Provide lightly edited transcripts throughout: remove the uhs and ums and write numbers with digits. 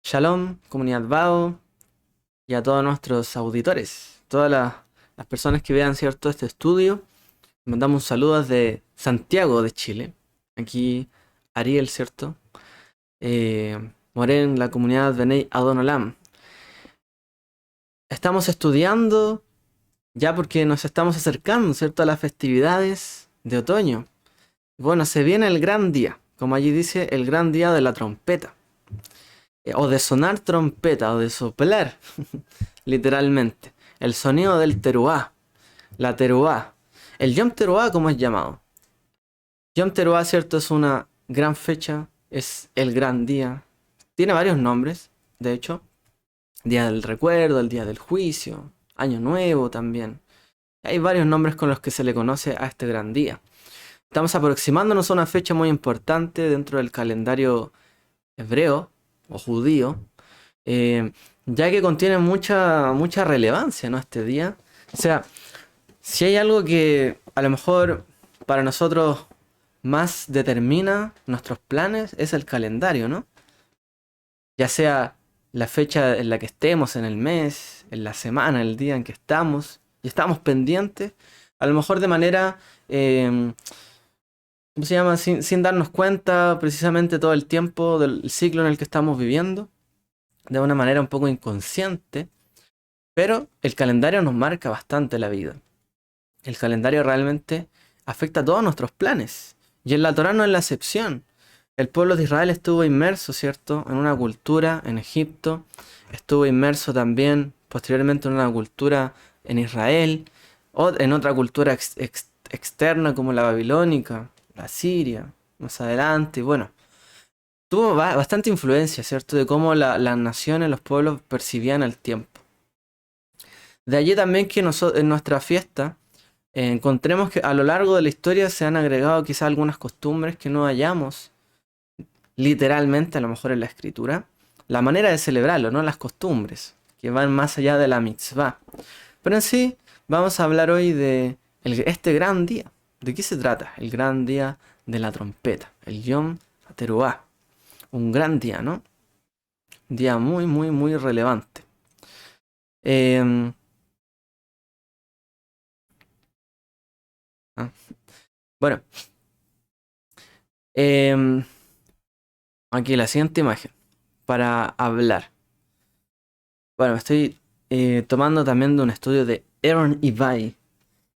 Shalom, comunidad Bao, y a todos nuestros auditores, todas las personas que vean, ¿cierto?, este estudio. Mandamos un saludo desde Santiago de Chile. Aquí Ariel, ¿cierto? Moren, la comunidad Benei Adonolam. Estamos estudiando ya porque nos estamos acercando, ¿cierto?, a las festividades de otoño. Bueno, se viene el gran día, como allí dice, el gran día de la trompeta. O de sonar trompeta, o de soplar, literalmente. El sonido del teruá, la teruá. El Yom Teruá, como es llamado. Yom Teruá, cierto, es una gran fecha, es el gran día. Tiene varios nombres, de hecho. Día del recuerdo, el día del juicio, Año Nuevo también. Hay varios nombres con los que se le conoce a este gran día. Estamos aproximándonos a una fecha muy importante dentro del calendario hebreo o judío, eh, ya que contiene mucha relevancia, ¿no?, este día. O sea, si hay algo que a lo mejor para nosotros más determina nuestros planes, es el calendario, ¿no? Ya sea la fecha en la que estemos en el mes, en la semana, el día en que estamos, y estamos pendientes, a lo mejor de manera, ¿cómo se llama? Sin darnos cuenta precisamente todo el tiempo del ciclo en el que estamos viviendo, de una manera un poco inconsciente, pero el calendario nos marca bastante la vida. El calendario realmente afecta a todos nuestros planes. Y en la Torá no es la excepción. El pueblo de Israel estuvo inmerso, ¿cierto?, en una cultura en Egipto. Estuvo inmerso también posteriormente en una cultura en Israel. O en otra cultura externa como la babilónica, la siria, más adelante. Y bueno, tuvo bastante influencia, ¿cierto?, de cómo las naciones, los pueblos percibían el tiempo. De allí también que en nuestra fiesta encontremos que a lo largo de la historia se han agregado quizás algunas costumbres que no hallamos literalmente, a lo mejor en la escritura. La manera de celebrarlo, ¿no? Las costumbres, que van más allá de la mitzvah. Pero en sí, vamos a hablar hoy de este gran día. ¿De qué se trata? El gran día de la trompeta, el Yom Teruah. Un gran día, ¿no? Un día muy relevante. Em, ah, bueno, em, aquí la siguiente imagen para hablar. Bueno, me estoy tomando también de un estudio de Aaron Ibai.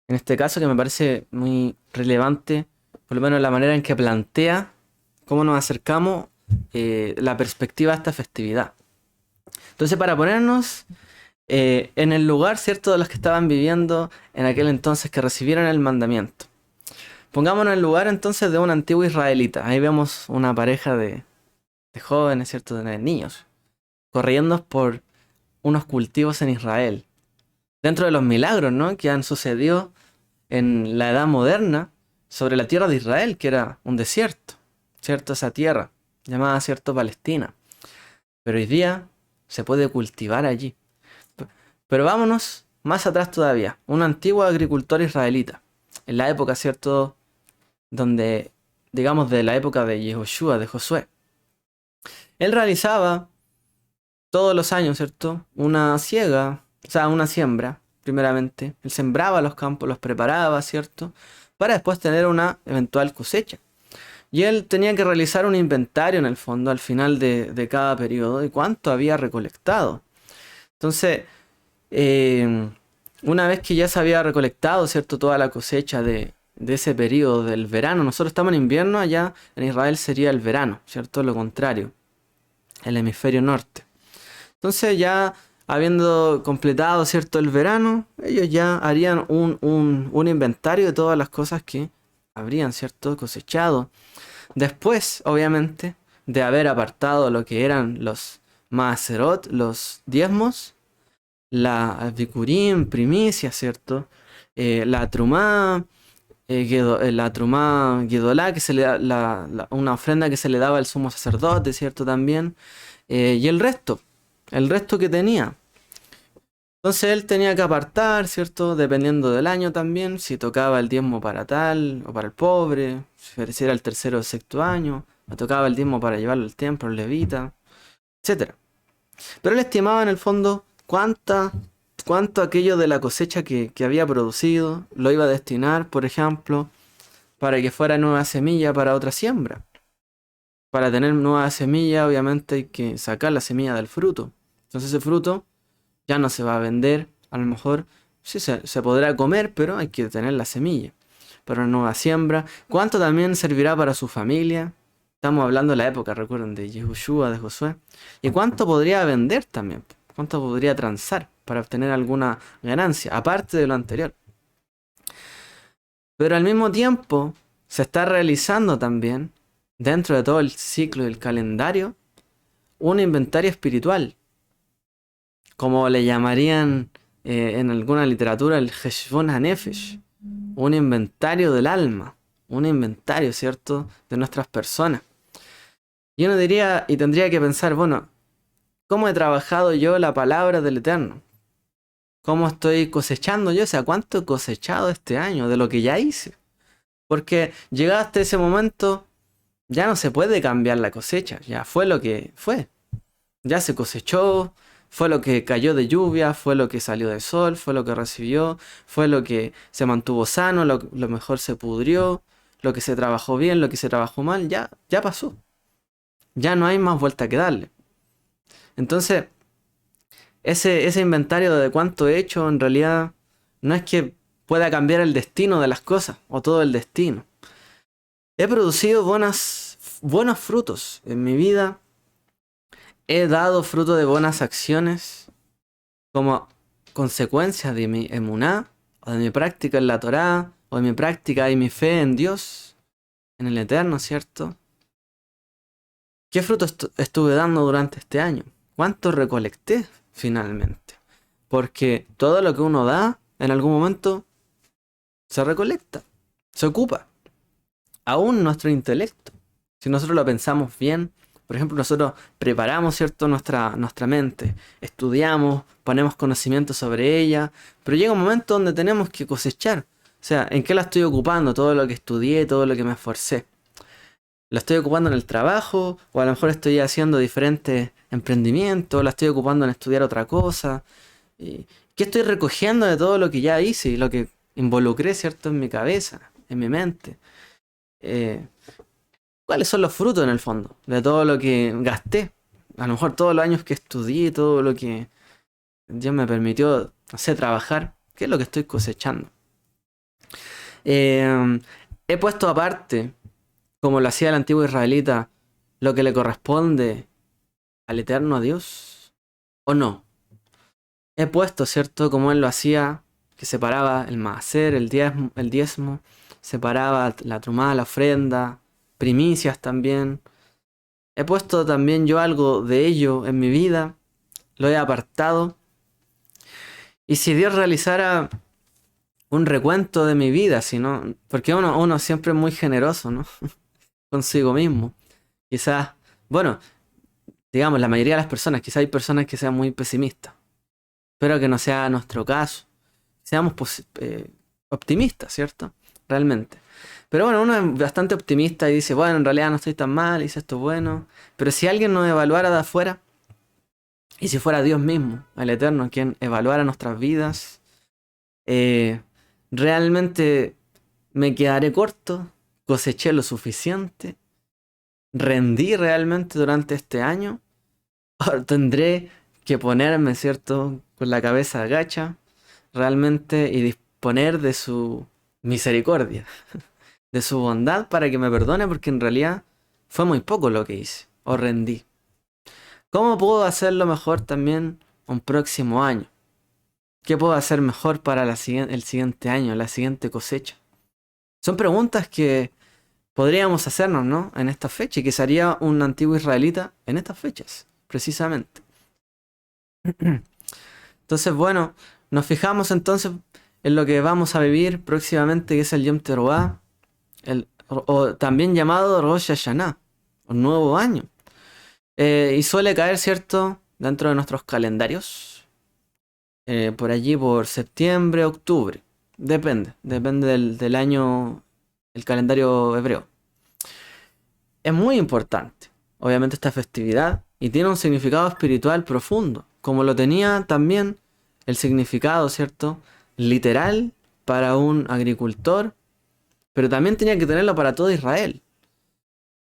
En este caso que me parece muy relevante, por lo menos la manera en que plantea cómo nos acercamos, la perspectiva de esta festividad. Entonces, para ponernos en el lugar, ¿cierto?, de los que estaban viviendo en aquel entonces que recibieron el mandamiento. Pongámonos en el lugar entonces de un antiguo israelita. Ahí vemos una pareja de jóvenes, ¿cierto?, de niños, corriendo por unos cultivos en Israel. Dentro de los milagros, ¿no?, que han sucedido en la edad moderna sobre la tierra de Israel, que era un desierto, ¿cierto? Esa tierra llamada, ¿cierto?, Palestina. Pero hoy día se puede cultivar allí. Pero vámonos más atrás todavía. Un antiguo agricultor israelita, en la época, ¿cierto?, donde, digamos, de la época de Yehoshua, de Josué. Él realizaba todos los años, ¿cierto?, una siega, o sea, una siembra, primeramente. Él sembraba los campos, los preparaba, ¿cierto?, para después tener una eventual cosecha. Y él tenía que realizar un inventario en el fondo al final de cada periodo de cuánto había recolectado. Entonces, eh, una vez que ya se había recolectado, ¿cierto?, toda la cosecha de ese periodo del verano, nosotros estamos en invierno, allá en Israel sería el verano, ¿cierto?, lo contrario, el hemisferio norte. Entonces ya habiendo completado, ¿cierto?, el verano, ellos ya harían un inventario de todas las cosas que habrían, ¿cierto?, cosechado. Después, obviamente, de haber apartado lo que eran los maaserot, los diezmos, la bikurim, primicia, ¿cierto?, la trumá, la trumá gedolá, que se le da una ofrenda que se le daba al sumo sacerdote, ¿cierto?, también, y el resto que tenía. Entonces él tenía que apartar, ¿cierto?, dependiendo del año también, si tocaba el diezmo para tal o para el pobre, si era el tercero o sexto año, o tocaba el diezmo para llevarlo al templo, al levita, etcétera. Pero él estimaba en el fondo cuánto aquello de la cosecha que había producido lo iba a destinar, por ejemplo, para que fuera nueva semilla para otra siembra. Para tener nueva semilla, obviamente hay que sacar la semilla del fruto. Entonces ese fruto ya no se va a vender, a lo mejor sí se podrá comer, pero hay que tener la semilla para una nueva siembra. ¿Cuánto también servirá para su familia? Estamos hablando de la época, recuerden, de Yehoshua, de Josué. ¿Y cuánto podría vender también? ¿Cuánto podría transar para obtener alguna ganancia, aparte de lo anterior? Pero al mismo tiempo se está realizando también, dentro de todo el ciclo del calendario, un inventario espiritual, como le llamarían en alguna literatura el Heshbon HaNefesh, un inventario del alma, un inventario, ¿cierto?, de nuestras personas. Y uno diría y tendría que pensar, bueno, ¿cómo he trabajado yo la palabra del Eterno? ¿Cómo estoy cosechando yo? O sea, ¿cuánto he cosechado este año de lo que ya hice? Porque llegado hasta ese momento, ya no se puede cambiar la cosecha, ya fue lo que fue. Ya se cosechó, fue lo que cayó de lluvia, fue lo que salió de sol, fue lo que recibió, fue lo que se mantuvo sano, lo mejor se pudrió, lo que se trabajó bien, lo que se trabajó mal, ya pasó. Ya no hay más vuelta que darle. Entonces, ese inventario de cuánto he hecho en realidad no es que pueda cambiar el destino de las cosas o todo el destino. He producido buenos frutos en mi vida. He dado fruto de buenas acciones como consecuencia de mi emuná, o de mi práctica en la Torá, o de mi práctica y mi fe en Dios, en el Eterno, ¿cierto? ¿Qué fruto estuve dando durante este año? ¿Cuánto recolecté finalmente? Porque todo lo que uno da, en algún momento, se recolecta, se ocupa. Aún nuestro intelecto. Si nosotros lo pensamos bien, por ejemplo, nosotros preparamos, ¿cierto?, nuestra mente, estudiamos, ponemos conocimiento sobre ella, pero llega un momento donde tenemos que cosechar. O sea, ¿en qué la estoy ocupando? Todo lo que estudié, todo lo que me esforcé. ¿La estoy ocupando en el trabajo? ¿O a lo mejor estoy haciendo diferentes emprendimientos? ¿La estoy ocupando en estudiar otra cosa? ¿Y qué estoy recogiendo de todo lo que ya hice y lo que involucré, ¿cierto?, en mi cabeza, en mi mente? Eh, ¿Cuáles son los frutos en el fondo de todo lo que gasté? A lo mejor todos los años que estudié, todo lo que Dios me permitió hacer trabajar, ¿qué es lo que estoy cosechando? Eh, He puesto aparte, como lo hacía el antiguo israelita, lo que le corresponde al eterno Dios, ¿o no? He puesto, ¿cierto?, como él lo hacía, que separaba el maaser, el diezmo, separaba la trumá, la ofrenda, primicias también. He puesto también yo algo de ello en mi vida, lo he apartado. Y si Dios realizara un recuento de mi vida, si no, porque uno siempre es muy generoso, ¿no? Consigo mismo. Quizás, bueno, digamos, la mayoría de las personas, quizás hay personas que sean muy pesimistas. Espero que no sea nuestro caso. Seamos optimistas, ¿cierto? Realmente. Pero bueno, uno es bastante optimista y dice, bueno, en realidad no estoy tan mal, hice esto bueno. Pero si alguien nos evaluara de afuera, y si fuera Dios mismo, el Eterno, quien evaluara nuestras vidas, eh, realmente me quedaré corto, coseché lo suficiente, rendí realmente durante este año, o tendré que ponerme, ¿cierto?, con la cabeza agacha, realmente, y disponer de su misericordia, de su bondad para que me perdone, porque en realidad fue muy poco lo que hice, o rendí. ¿Cómo puedo hacerlo mejor también un próximo año? ¿Qué puedo hacer mejor para el siguiente año, la siguiente cosecha? Son preguntas que podríamos hacernos, ¿no?, en esta fecha, y que se haría un antiguo israelita en estas fechas, precisamente. Entonces, bueno, nos fijamos entonces en lo que vamos a vivir próximamente, que es el Yom Teruah, o también llamado Rosh Hashanah, o Nuevo Año. Y suele caer, ¿cierto?, dentro de nuestros calendarios, por allí por septiembre, octubre. Depende del año, el calendario hebreo. Es muy importante. obviamente, esta festividad y tiene un significado espiritual profundo, como lo tenía también el significado, ¿cierto? Literal para un agricultor, pero también tenía que tenerlo para todo Israel.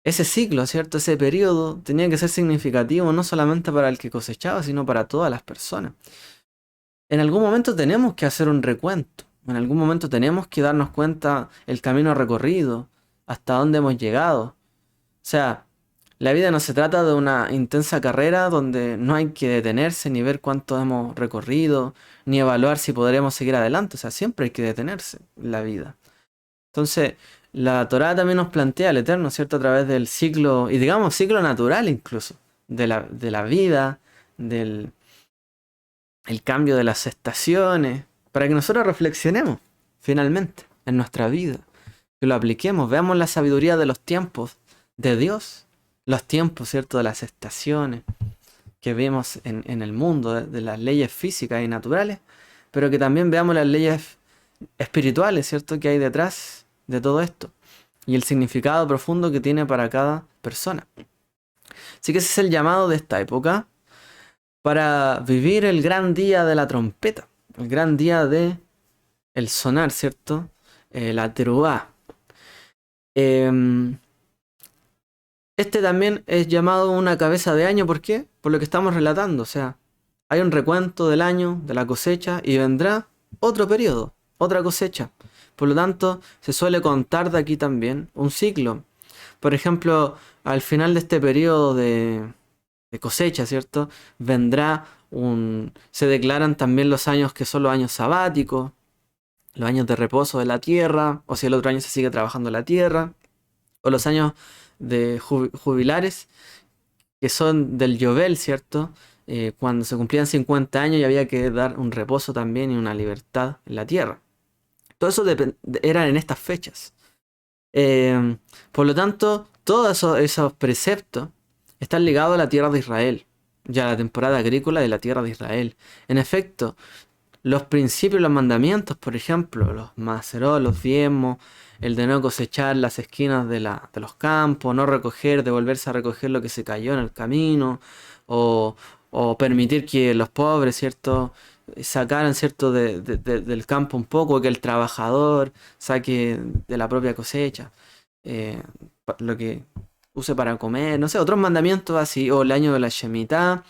Ese ciclo, ¿cierto? Ese periodo tenía que ser significativo no solamente para el que cosechaba, sino para todas las personas. En algún momento tenemos que hacer un recuento, en algún momento tenemos que darnos cuenta el camino recorrido, hasta dónde hemos llegado. O sea, la vida no se trata de una intensa carrera donde no hay que detenerse ni ver cuánto hemos recorrido, ni evaluar si podremos seguir adelante. O sea, siempre hay que detenerse en la vida. Entonces, la Torá también nos plantea el Eterno, ¿cierto? A través del ciclo, y digamos ciclo natural incluso, de la vida, del el cambio de las estaciones, para que nosotros reflexionemos finalmente en nuestra vida, que lo apliquemos, veamos la sabiduría de los tiempos de Dios, los tiempos, ¿cierto? De las estaciones que vemos en el mundo, de las leyes físicas y naturales, pero que también veamos las leyes espirituales, ¿cierto? Que hay detrás de todo esto y el significado profundo que tiene para cada persona. Así que ese es el llamado de esta época para vivir el gran día de la trompeta, el gran día de el sonar, ¿cierto? La terubá. Em, este también es llamado una cabeza de año, ¿por qué? Por lo que estamos relatando, o sea, hay un recuento del año, de la cosecha, y vendrá otro periodo, otra cosecha. Por lo tanto, se suele contar de aquí también un ciclo. Por ejemplo, al final de este periodo de cosecha, ¿cierto? Vendrá se declaran también los años que son los años sabáticos, los años de reposo de la tierra, o si el otro año se sigue trabajando la tierra, o los años de jubilares, que son del Yobel, ¿cierto? Cuando se cumplían 50 años y había que dar un reposo también y una libertad en la tierra. Todo eso eran en estas fechas. Por lo tanto, todos esos preceptos están ligados a la tierra de Israel, ya a la temporada agrícola de la tierra de Israel. En efecto, los principios, los mandamientos, por ejemplo, los macerot, los diezmos, el de no cosechar las esquinas de los campos, no recoger, devolverse a recoger lo que se cayó en el camino, o, o permitir que los pobres, ¿cierto? Sacaran, ¿cierto? Del campo un poco, que el trabajador saque de la propia cosecha, lo que use para comer, no sé, otros mandamientos así, o el año de la Shemitah,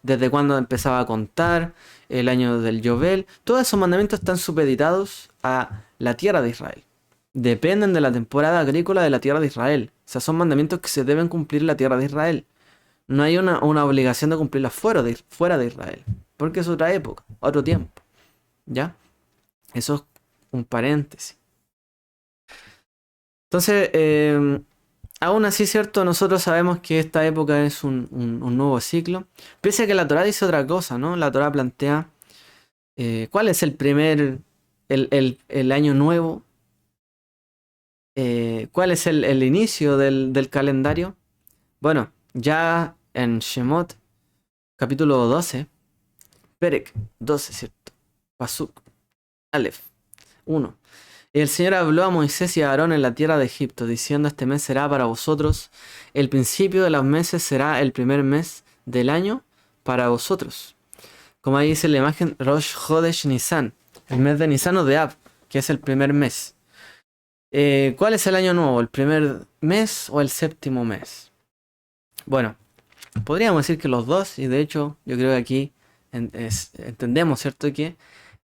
desde cuando empezaba a contar, el año del Yobel, todos esos mandamientos están supeditados a la tierra de Israel. Dependen de la temporada agrícola de la tierra de Israel. O sea, son mandamientos que se deben cumplir en la tierra de Israel. No hay una obligación de cumplirlas fuera de Israel. Porque es otra época, otro tiempo. ¿Ya? Eso es un paréntesis. Entonces, aún así, ¿cierto? Nosotros sabemos que esta época es un nuevo ciclo. Pese a que la Torá dice otra cosa, ¿no? La Torá plantea cuál es el año nuevo. ¿Cuál es el inicio del calendario? Bueno, ya en Shemot, capítulo 12, Perek 12, ¿cierto? Pasuk, Aleph 1. Y el Señor habló a Moisés y a Aarón en la tierra de Egipto, diciendo: este mes será para vosotros, el principio de los meses será el primer mes del año para vosotros. Como ahí dice la imagen, Rosh Chodesh Nisan, el mes de Nisan o de Ab, que es el primer mes. ¿Cuál es el año nuevo? ¿El primer mes o el séptimo mes? Bueno, podríamos decir que los dos, y de hecho yo creo que aquí entendemos, ¿cierto? Que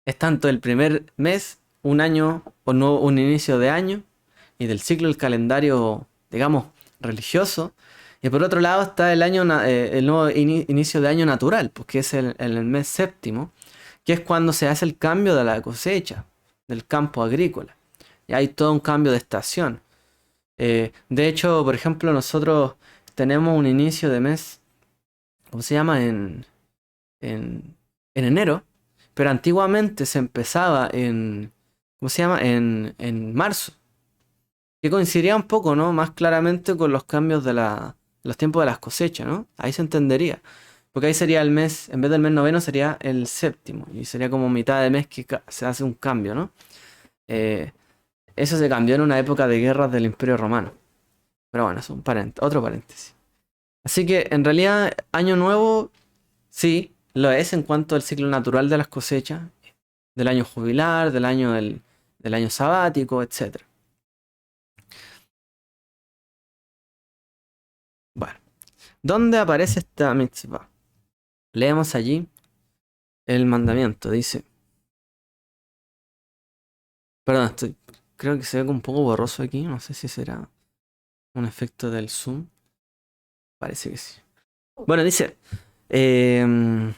es tanto el primer mes, un año o no, un inicio de año, y del ciclo del calendario, digamos, religioso. Y por otro lado está el año, el nuevo inicio de año natural, pues que es el mes séptimo, que es cuando se hace el cambio de la cosecha, del campo agrícola. Y hay todo un cambio de estación. De hecho, por ejemplo, nosotros tenemos un inicio de mes, ¿cómo se llama? En enero, pero antiguamente se empezaba ¿cómo se llama? En marzo, que coincidiría un poco, ¿no? Más claramente con los cambios de los tiempos de las cosechas, ¿no? Ahí se entendería. Porque ahí sería el mes, en vez del mes noveno, sería el séptimo. Y sería como mitad de mes que se hace un cambio, ¿no? Eh, Eso se cambió en una época de guerras del Imperio Romano. Pero bueno, es otro paréntesis. Así que en realidad año nuevo sí lo es en cuanto al ciclo natural de las cosechas, del año jubilar, del año sabático, etcétera. Bueno, ¿dónde aparece esta mitzvah? Leemos allí el mandamiento. Dice, perdón, creo que se ve como un poco borroso aquí. No sé si será un efecto del zoom. Parece que sí. Bueno, dice, em,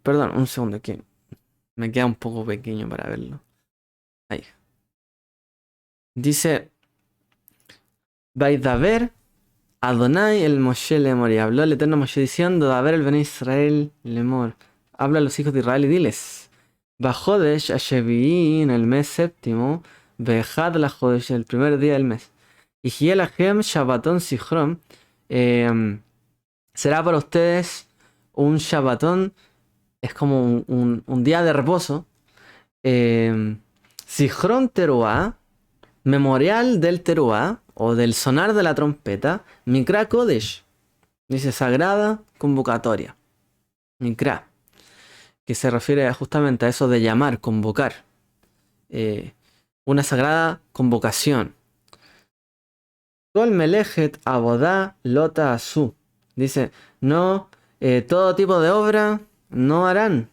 perdón, un segundo que me queda un poco pequeño para verlo. Ahí. Dice, Vaidaber Adonai el Moshe Lemor. Y habló el eterno Moshe diciendo, Daber el Bene Israel Lemor. Habla a los hijos de Israel y diles, Bajodesh Ashevií en el mes séptimo, Bejad la Jodesh, el primer día del mes. Y Gielachem Shabbatón Sichron. Será para ustedes un Shabbatón, es como un día de reposo. Sichron Teruah, memorial del Teruah, o del sonar de la trompeta, Mikra Kodesh, dice sagrada convocatoria. Mikra, que se refiere justamente a eso de llamar, convocar. Eh, una sagrada convocación. Kol Melejet Abodá Lota Asu. Dice, no, todo tipo de obra no harán.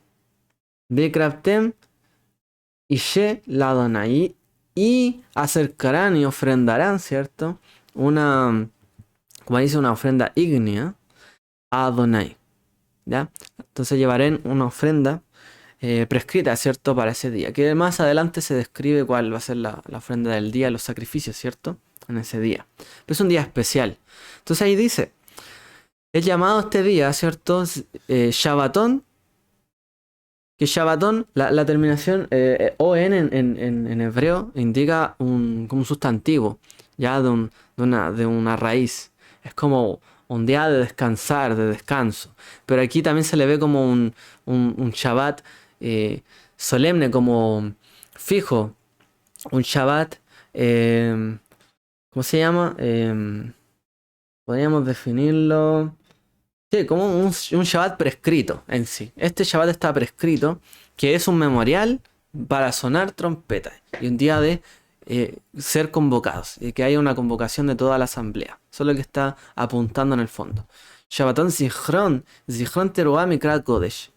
Bikraftem Ishe Ladonai. Y acercarán y ofrendarán, ¿cierto? Una, como dice, una ofrenda ígnea a Adonai. ¿Ya? Entonces llevaré una ofrenda prescrita, ¿cierto? Para ese día. Que más adelante se describe cuál va a ser la ofrenda del día, los sacrificios, ¿cierto? En ese día. Pero es un día especial. Entonces ahí dice, es llamado este día, ¿cierto? Shabbatón. Que Shabbatón, la terminación on en hebreo indica como un sustantivo, ya de una raíz. Es como un día de descansar, de descanso. Pero aquí también se le ve como un Shabbat solemne, como fijo. Un Shabbat, ¿cómo se llama? Podríamos definirlo. Sí, como un Shabbat prescrito en sí. Este Shabbat está prescrito, que es un memorial para sonar trompetas y un día de ser convocados y que haya una convocación de toda la asamblea. Eso es lo que está apuntando en el fondo. Shabbatón Zichron, Zichron Teruah Mikrat Kodesh.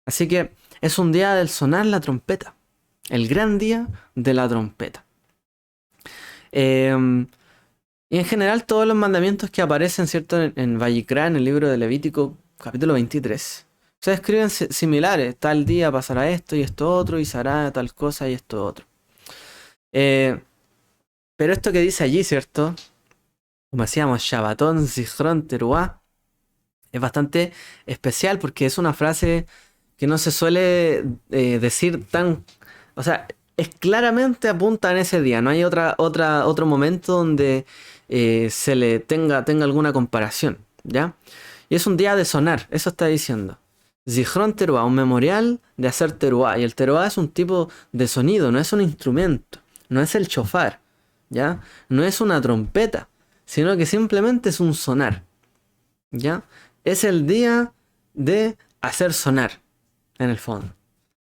Así que es un día del sonar la trompeta, el gran día de la trompeta. Y en general todos los mandamientos que aparecen, ¿cierto? En Vayikra, en el libro de Levítico, capítulo 23, se describen similares. Tal día pasará esto y esto otro, y se hará tal cosa y esto otro. Pero esto que dice allí, ¿cierto? Como decíamos, Shabbatón, Zichron, Teruah, es bastante especial porque es una frase que no se suele decir tan... O sea, es claramente apunta en ese día. No hay otro momento donde se le tenga alguna comparación, ¿ya? Y es un día de sonar, eso está diciendo. Zichron Teruah, un memorial de hacer teruah. Y el teruah es un tipo de sonido, no es un instrumento, no es el shofar, ¿ya? No es una trompeta, sino que simplemente es un sonar, ¿ya? Es el día de hacer sonar, en el fondo.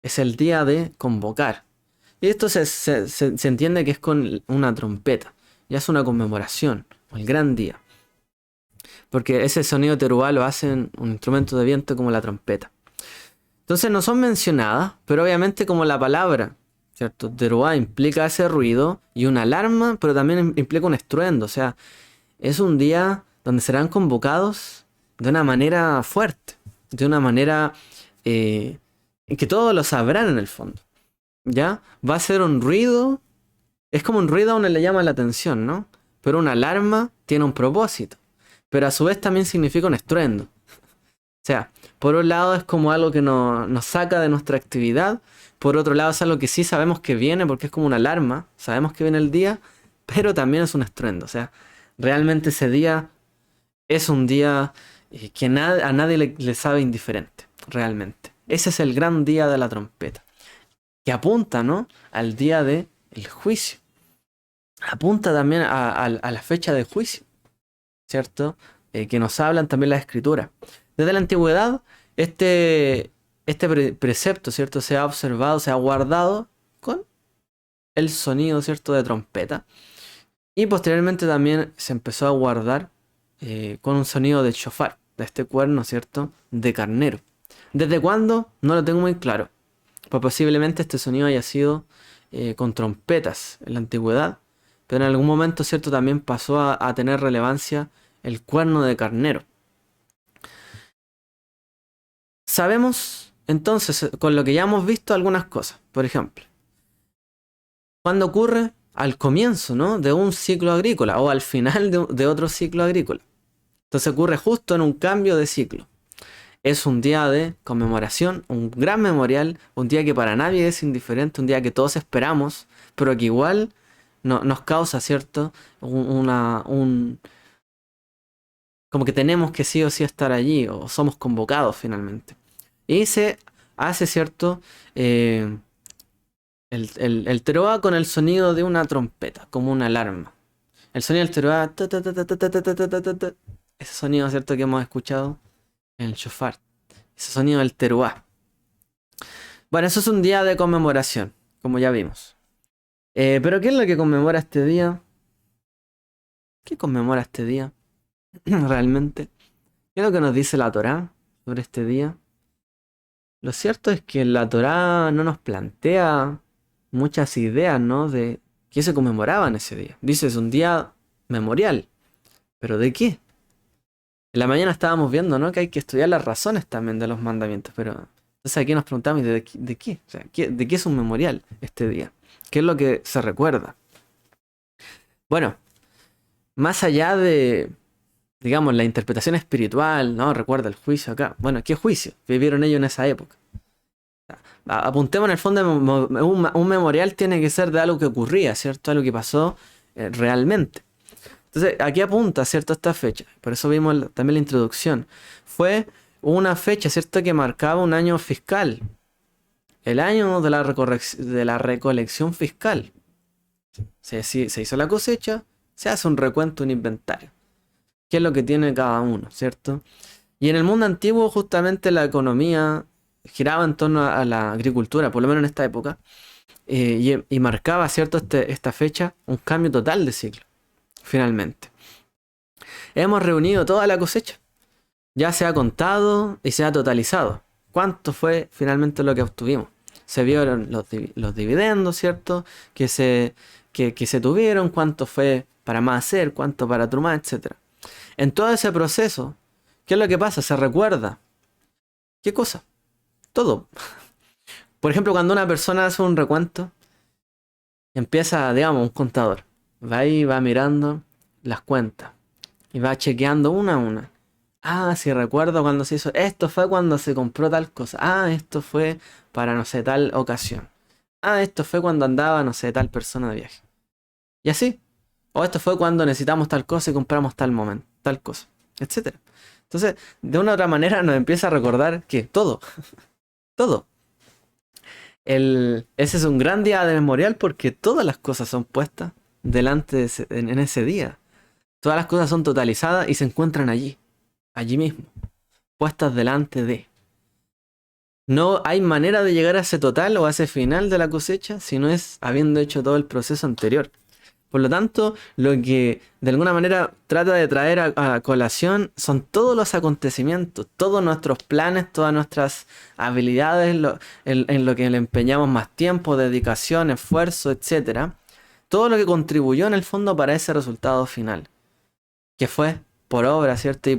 Es el día de convocar. Y esto se entiende que es con una trompeta. Ya es una conmemoración, el gran día. Porque ese sonido teruá lo hacen un instrumento de viento como la trompeta. Entonces no son mencionadas, pero obviamente como la palabra, ¿cierto? Teruá implica ese ruido y una alarma, pero también implica un estruendo. O sea, es un día donde serán convocados de una manera fuerte, de una manera en que todos lo sabrán en el fondo. ¿Ya? Va a ser un ruido. Es como un ruido a uno le llama la atención, ¿no? Pero una alarma tiene un propósito. Pero a su vez también significa un estruendo. O sea, por un lado es como algo que nos saca de nuestra actividad. Por otro lado es algo que sí sabemos que viene porque es como una alarma. Sabemos que viene el día, pero también es un estruendo. O sea, realmente ese día es un día que a nadie le sabe indiferente. Realmente. Ese es el gran día de la trompeta. Que apunta, ¿no? Al día del juicio. apunta también a la fecha de juicio, ¿cierto? Que nos hablan también las escrituras. Desde la antigüedad, este precepto, ¿cierto? Se ha observado, se ha guardado con el sonido, ¿cierto? De trompeta. Y posteriormente también se empezó a guardar con un sonido de shofar, de este cuerno, ¿cierto? De carnero. ¿Desde cuándo? No lo tengo muy claro. Pues posiblemente este sonido haya sido con trompetas en la antigüedad, pero en algún momento, ¿cierto? También pasó a tener relevancia el cuerno de carnero. Sabemos entonces, con lo que ya hemos visto, algunas cosas. Por ejemplo, cuando ocurre al comienzo, ¿no? De un ciclo agrícola o al final de otro ciclo agrícola. Entonces ocurre justo en un cambio de ciclo. Es un día de conmemoración, un gran memorial, un día que para nadie es indiferente, un día que todos esperamos, pero que igual nos causa, ¿cierto? Como que tenemos que sí o sí estar allí, o somos convocados finalmente. Y se hace, ¿cierto? El teroa con el sonido de una trompeta, como una alarma. El sonido del teroa, ese sonido, ¿cierto? Que hemos escuchado en el shofar. Ese sonido del teruá. Bueno, eso es un día de conmemoración, como ya vimos. Pero ¿qué es lo que conmemora este día? ¿Qué conmemora este día? Realmente. ¿Qué es lo que nos dice la Torá sobre este día? Lo cierto es que la Torá no nos plantea muchas ideas, ¿no? De qué se conmemoraba en ese día. Dice, es un día memorial. ¿Pero de qué? En la mañana estábamos viendo, ¿no? Que hay que estudiar las razones también de los mandamientos, pero entonces aquí nos preguntamos, ¿de qué? O sea, ¿de qué es un memorial este día? ¿Qué es lo que se recuerda? Bueno, más allá de, digamos, la interpretación espiritual, ¿no? Recuerda el juicio acá. Bueno, ¿qué juicio vivieron ellos en esa época? Apuntemos en el fondo, un memorial tiene que ser de algo que ocurría, ¿cierto? Algo que pasó realmente. Entonces, aquí apunta, ¿cierto? Esta fecha. Por eso vimos también la introducción. Fue una fecha, ¿cierto? Que marcaba un año fiscal. El año de la recolección fiscal. Se hizo la cosecha, se hace un recuento, un inventario. ¿Qué es lo que tiene cada uno, ¿cierto? Y en el mundo antiguo, justamente la economía giraba en torno a la agricultura, por lo menos en esta época. Y marcaba, ¿cierto? Esta fecha, un cambio total de ciclo. Finalmente, hemos reunido toda la cosecha. Ya se ha contado y se ha totalizado. ¿Cuánto fue finalmente lo que obtuvimos? Se vieron los dividendos, ¿cierto? Que se tuvieron, cuánto fue para más hacer, cuánto para trumar, etc. En todo ese proceso, ¿qué es lo que pasa? Se recuerda. ¿Qué cosa? Todo. Por ejemplo, cuando una persona hace un recuento, empieza, digamos, un contador. Va ahí, va mirando las cuentas. Y va chequeando una a una. Ah, sí, recuerdo cuando se hizo. Esto fue cuando se compró tal cosa. Ah, esto fue para no sé tal ocasión. Ah, esto fue cuando andaba no sé tal persona de viaje. Y así. O esto fue cuando necesitamos tal cosa y compramos tal momento, tal cosa, etcétera. Entonces, de una u otra manera nos empieza a recordar que todo, todo. Ese es un gran día de memorial porque todas las cosas son puestas delante en ese día. Todas las cosas son totalizadas y se encuentran allí mismo, puestas delante de. No hay manera de llegar a ese total o a ese final de la cosecha si no es habiendo hecho todo el proceso anterior. Por lo tanto, lo que de alguna manera trata de traer a colación son todos los acontecimientos, todos nuestros planes, todas nuestras habilidades, en lo que le empeñamos más tiempo, dedicación, esfuerzo, etc. Todo lo que contribuyó en el fondo para ese resultado final, que fue por obra, ¿cierto? Y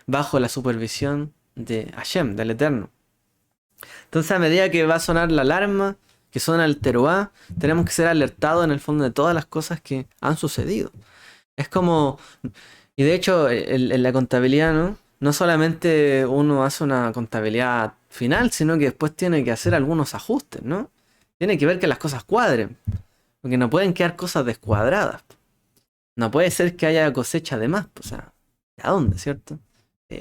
bajo la supervisión de Hashem, del Eterno. Entonces, a medida que va a sonar la alarma, que suena el teruá, tenemos que ser alertados en el fondo de todas las cosas que han sucedido. Es como, y de hecho, en la contabilidad, ¿no? No solamente uno hace una contabilidad final, sino que después tiene que hacer algunos ajustes, ¿no? Tiene que ver que las cosas cuadren, porque no pueden quedar cosas descuadradas. No puede ser que haya cosecha de más, o sea, ¿a dónde, cierto? O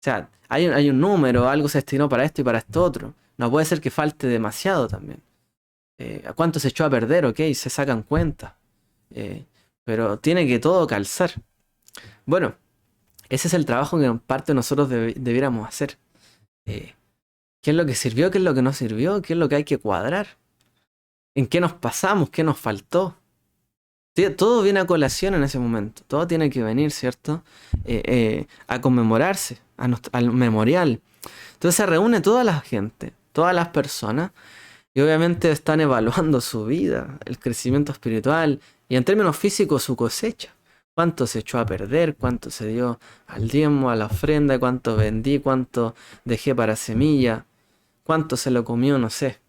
sea, hay un número, algo se destinó para esto y para esto otro. No puede ser que falte demasiado también. ¿A cuánto se echó a perder? Ok, se sacan cuentas. pero tiene que todo calzar. Bueno, ese es el trabajo que en parte nosotros debiéramos hacer. Eh, ¿Qué es lo que sirvió? ¿Qué es lo que no sirvió? ¿Qué es lo que hay que cuadrar? ¿En qué nos pasamos? ¿Qué nos faltó? Sí, todo viene a colación en ese momento. Todo tiene que venir, ¿cierto? A conmemorarse, al memorial. Entonces se reúne toda la gente, todas las personas, y obviamente están evaluando su vida, el crecimiento espiritual y en términos físicos su cosecha. Cuánto se echó a perder, cuánto se dio al diezmo, a la ofrenda, cuánto vendí, cuánto dejé para semilla, cuánto se lo comió, no sé,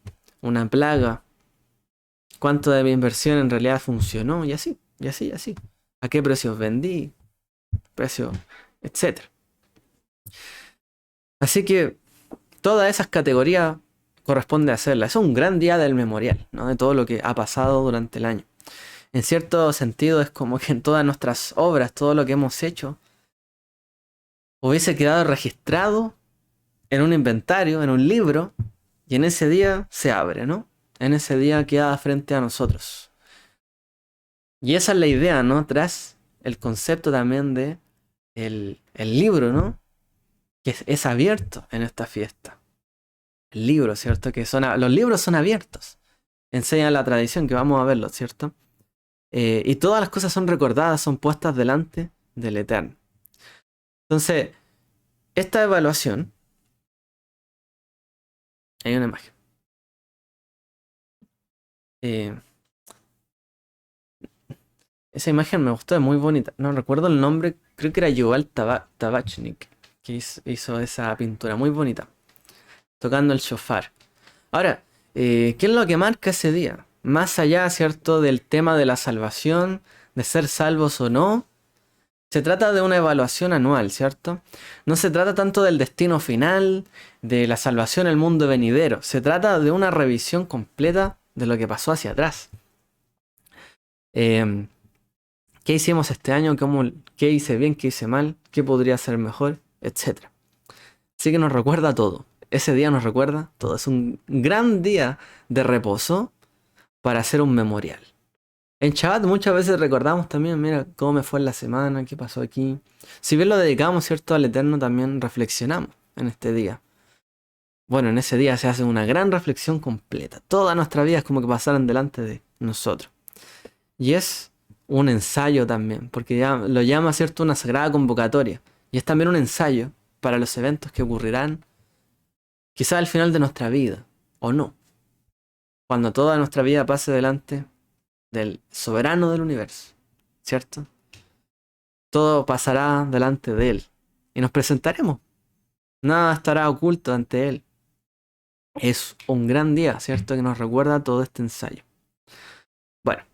una plaga, cuánto de mi inversión en realidad funcionó y así, y así, y así. A qué precios vendí, precio, etcétera. Así que todas esas categorías corresponde hacerlas. Es un gran día del memorial, ¿no? De todo lo que ha pasado durante el año. En cierto sentido es como que en todas nuestras obras, todo lo que hemos hecho, hubiese quedado registrado en un inventario, en un libro, y en ese día se abre, ¿no? En ese día queda frente a nosotros. Y esa es la idea, ¿no? Tras el concepto también de el libro, ¿no? Que es abierto en esta fiesta. El libro, ¿cierto? Los libros son abiertos. Enseña la tradición, que vamos a verlo, ¿cierto? Y todas las cosas son recordadas, son puestas delante del Eterno. Entonces, esta evaluación, hay una imagen. Eh, Esa imagen me gustó, es muy bonita. No recuerdo el nombre, creo que era Yuval Tabachnik, que hizo esa pintura muy bonita, tocando el shofar. Ahora, ¿qué es lo que marca ese día? Más allá, ¿cierto?, del tema de la salvación, de ser salvos o no, se trata de una evaluación anual, ¿cierto? No se trata tanto del destino final, de la salvación en el mundo venidero. Se trata de una revisión completa de lo que pasó hacia atrás. Em, ¿Qué hicimos este año? ¿Qué hice bien? ¿Qué hice mal? ¿Qué podría ser mejor? Etcétera. Así que nos recuerda todo. Ese día nos recuerda todo. Es un gran día de reposo para hacer un memorial. En Shabbat muchas veces recordamos también, mira, cómo me fue en la semana, qué pasó aquí. Si bien lo dedicamos, ¿cierto?, al Eterno, también reflexionamos en este día. Bueno, en ese día se hace una gran reflexión completa. Toda nuestra vida es como que pasaran delante de nosotros. Y es un ensayo también, porque ya lo llama, ¿cierto?, una sagrada convocatoria. Y es también un ensayo para los eventos que ocurrirán quizá al final de nuestra vida, o no. Cuando toda nuestra vida pase delante del soberano del universo, ¿cierto? Todo pasará delante de él y nos presentaremos. Nada estará oculto ante él. Es un gran día, ¿cierto? Que nos recuerda todo este ensayo. Bueno,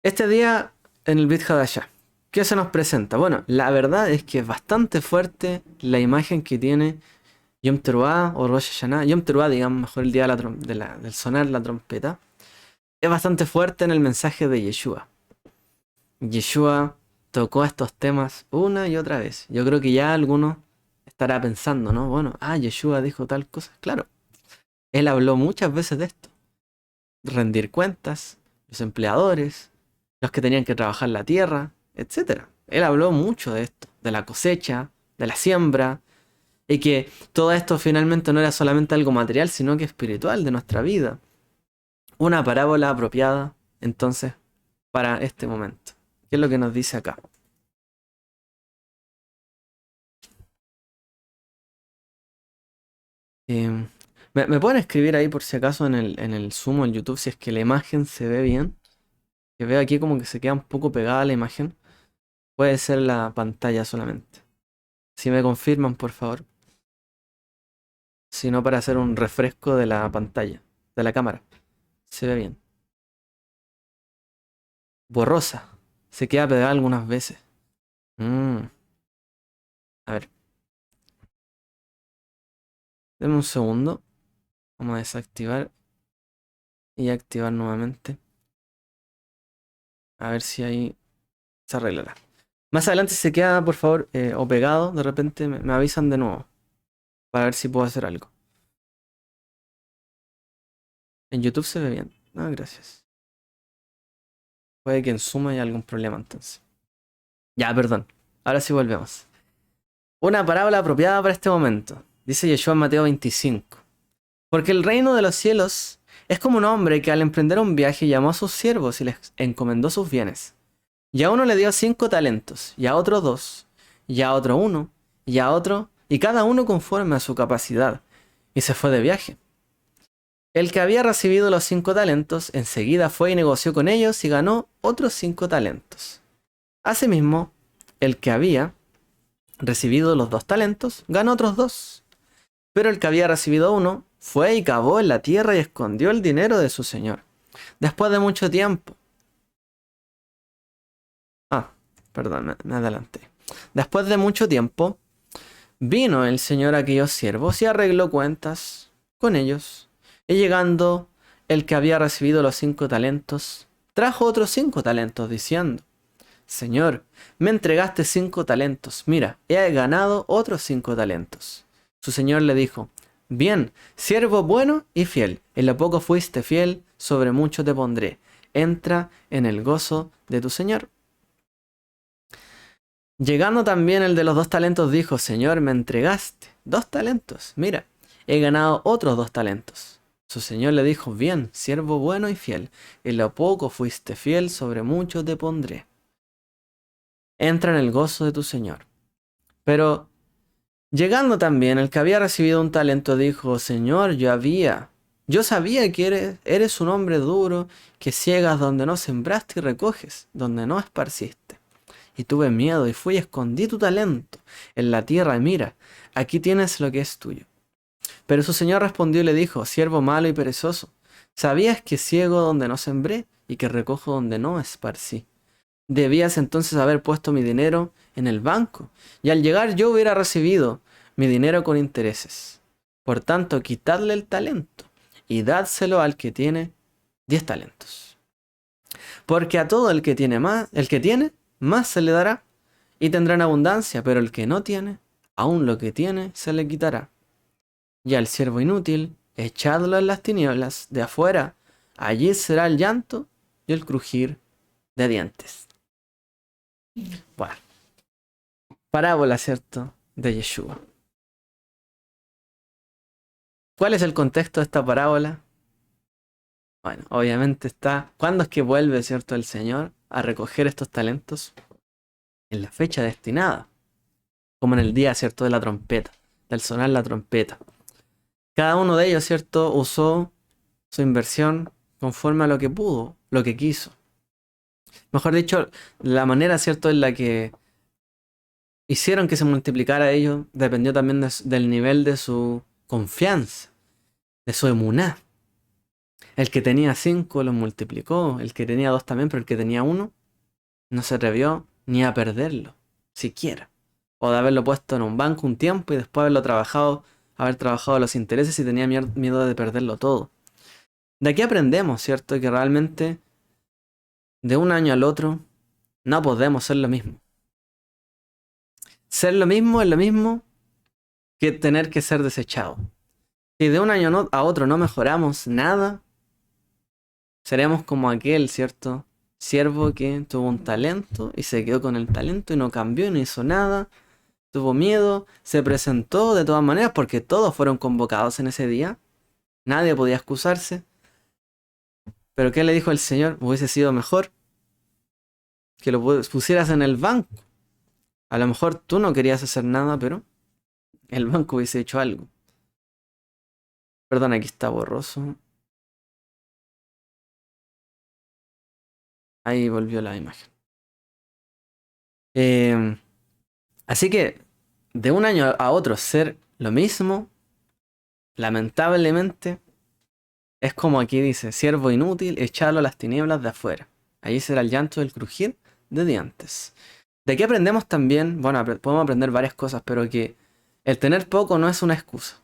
este día en el Brit Hadashah, ¿qué se nos presenta? Bueno, la verdad es que es bastante fuerte la imagen que tiene Yom Teruah o Rosh Hashanah. Yom Teruah, digamos, mejor el día de del sonar la trompeta. Es bastante fuerte en el mensaje de Yeshua. Yeshua tocó estos temas una y otra vez. Yo creo que ya alguno estará pensando, ¿no? Bueno, Yeshua dijo tal cosa. Claro, él habló muchas veces de esto. Rendir cuentas, los empleadores, los que tenían que trabajar la tierra, etcétera. Él habló mucho de esto, de la cosecha, de la siembra, y que todo esto finalmente no era solamente algo material, sino que espiritual de nuestra vida. Una parábola apropiada, entonces, para este momento. ¿Qué es lo que nos dice acá? Em, ¿Me pueden escribir ahí por si acaso en el Zoom o en YouTube si es que la imagen se ve bien? Que veo aquí como que se queda un poco pegada la imagen. Puede ser la pantalla solamente. Si me confirman, por favor. Si no, para hacer un refresco de la pantalla, de la cámara. Se ve bien. Borrosa. Se queda pegada algunas veces. Mm, a ver, denme un segundo. Vamos a desactivar y activar nuevamente. A ver si ahí se arreglará. Más adelante si se queda, por favor, o pegado, de repente me avisan de nuevo. Para ver si puedo hacer algo. En YouTube se ve bien. Ah, gracias. Puede que en suma haya algún problema entonces. Ya, perdón. Ahora sí volvemos. Una parábola apropiada para este momento. Dice Yeshua en Mateo 25. Porque el reino de los cielos es como un hombre que al emprender un viaje llamó a sus siervos y les encomendó sus bienes. Y a uno le dio 5 talentos, y a otro 2, y a otro 1, y a otro, y cada uno conforme a su capacidad. Y se fue de viaje. El que había recibido los 5 talentos enseguida fue y negoció con ellos y ganó otros 5 talentos. Asimismo, el que había recibido los 2 talentos ganó otros 2. Pero el que había recibido 1 fue y cavó en la tierra y escondió el dinero de su señor. Después de mucho tiempo. Perdón, me adelanté. Después de mucho tiempo, vino el señor a aquellos siervos y arregló cuentas con ellos. Y llegando el que había recibido los 5 talentos, trajo otros 5 talentos, diciendo: Señor, me entregaste 5 talentos, mira, he ganado otros 5 talentos. Su señor le dijo: Bien, siervo bueno y fiel, en lo poco fuiste fiel, sobre mucho te pondré. Entra en el gozo de tu señor. Llegando también el de los 2 talentos, dijo: Señor, me entregaste 2 talentos, mira, he ganado otros 2 talentos. Su señor le dijo: Bien, siervo bueno y fiel, en lo poco fuiste fiel, sobre mucho te pondré. Entra en el gozo de tu señor. Pero llegando también el que había recibido un talento, dijo: Señor, yo sabía que eres un hombre duro, que ciegas donde no sembraste y recoges donde no esparciste. Y tuve miedo y fui y escondí tu talento en la tierra y mira, aquí tienes lo que es tuyo. Pero su señor respondió y le dijo: Siervo malo y perezoso, ¿sabías que ciego donde no sembré y que recojo donde no esparcí? Debías entonces haber puesto mi dinero en el banco, y al llegar yo hubiera recibido mi dinero con intereses. Por tanto, quitadle el talento y dádselo al que tiene 10 talentos. Porque a todo el que tiene, más se le dará, y tendrá en abundancia, pero el que no tiene, aun lo que tiene se le quitará. Y al siervo inútil, echadlo en las tinieblas de afuera, allí será el llanto y el crujir de dientes. Bueno, parábola, ¿cierto?, de Yeshua. ¿Cuál es el contexto de esta parábola? Bueno, obviamente está, ¿cuándo es que vuelve, cierto, el Señor a recoger estos talentos? En la fecha destinada, como en el día, cierto, de la trompeta, del sonar la trompeta. Cada uno de ellos, cierto, usó su inversión conforme a lo que pudo, lo que quiso. Mejor dicho, la manera, cierto, en la que hicieron que se multiplicara ellos dependió también del nivel de su confianza, de su emuná. El que tenía 5 los multiplicó, el que tenía 2 también, pero el que tenía 1 no se atrevió ni a perderlo, siquiera. O de haberlo puesto en un banco un tiempo y después haber trabajado los intereses y tenía miedo de perderlo todo. De aquí aprendemos, ¿cierto?, que realmente de un año al otro no podemos ser lo mismo. Ser lo mismo es lo mismo que tener que ser desechado. Si de un año a otro no mejoramos nada, seremos como aquel, ¿cierto?, siervo que tuvo un talento y se quedó con el talento y no cambió y no hizo nada. Tuvo miedo, se presentó de todas maneras porque todos fueron convocados en ese día. Nadie podía excusarse. Pero ¿qué le dijo el Señor? Hubiese sido mejor que lo pusieras en el banco. A lo mejor tú no querías hacer nada, pero el banco hubiese hecho algo. Perdón, aquí está borroso. Ahí volvió la imagen. Así que de un año a otro ser lo mismo, lamentablemente, es como aquí dice: siervo inútil, echalo a las tinieblas de afuera. Allí será el llanto del crujir de dientes. De aquí aprendemos también, bueno, podemos aprender varias cosas, pero que el tener poco no es una excusa.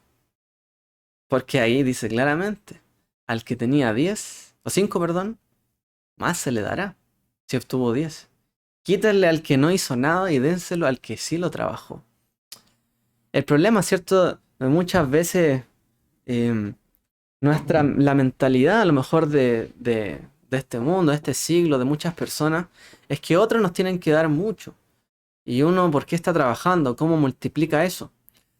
Porque ahí dice claramente: al que tenía 10, o 5, perdón, más se le dará, si obtuvo 10. Quítenle al que no hizo nada y dénselo al que sí lo trabajó. El problema, ¿cierto?, muchas veces la mentalidad a lo mejor de de este mundo, de este siglo, de muchas personas, es que otros nos tienen que dar mucho. Y uno, ¿por qué está trabajando? ¿Cómo multiplica eso?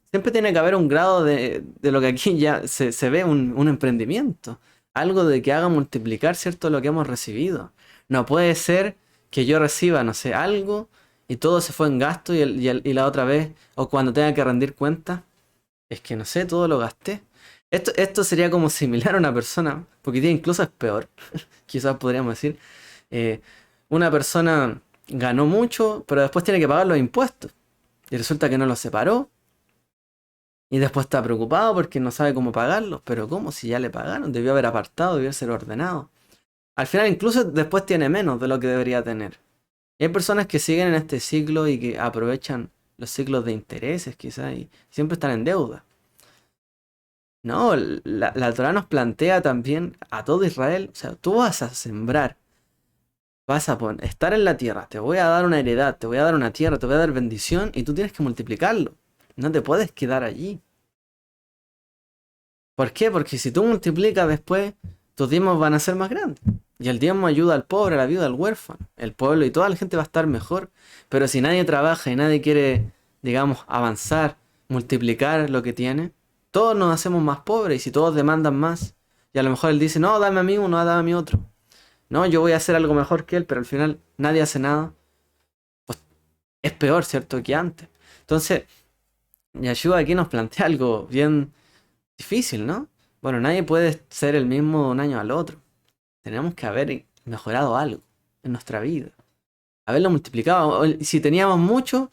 Siempre tiene que haber un grado de lo que aquí ya se ve un emprendimiento. Algo de que haga multiplicar, ¿cierto? Lo que hemos recibido. No puede ser que yo reciba, no sé, algo y todo se fue en gasto y la otra vez, o cuando tenga que rendir cuentas, es que no sé, todo lo gasté. Esto sería como similar a una persona, porque incluso es peor, quizás podríamos decir. eh, una persona ganó mucho, pero después tiene que pagar los impuestos. Y resulta que no los separó. Y después está preocupado porque no sabe cómo pagarlos. Pero ¿cómo? Si ya le pagaron, debió haber apartado, debió ser ordenado. Al final incluso después tiene menos de lo que debería tener. Y hay personas que siguen en este ciclo y que aprovechan los ciclos de intereses quizás y siempre están en deuda. No, la Torá nos plantea también a todo Israel, o sea, tú vas a sembrar, vas a estar en la tierra, te voy a dar una heredad, te voy a dar una tierra, te voy a dar bendición y tú tienes que multiplicarlo. No te puedes quedar allí. ¿Por qué? Porque si tú multiplicas después, tus diezmos van a ser más grandes. Y el diezmo ayuda al pobre, a la viuda, al huérfano. El pueblo y toda la gente va a estar mejor. Pero si nadie trabaja y nadie quiere, digamos, avanzar, multiplicar lo que tiene, todos nos hacemos más pobres. Y si todos demandan más, y a lo mejor él dice, no, dame a mí uno, dame a mí otro. No, yo voy a hacer algo mejor que él, pero al final nadie hace nada. Pues es peor, ¿cierto?, que antes. Entonces, Yeshua aquí nos plantea algo bien difícil, ¿no? Bueno, nadie puede ser el mismo de un año al otro. Tenemos que haber mejorado algo en nuestra vida. Haberlo multiplicado. Si teníamos mucho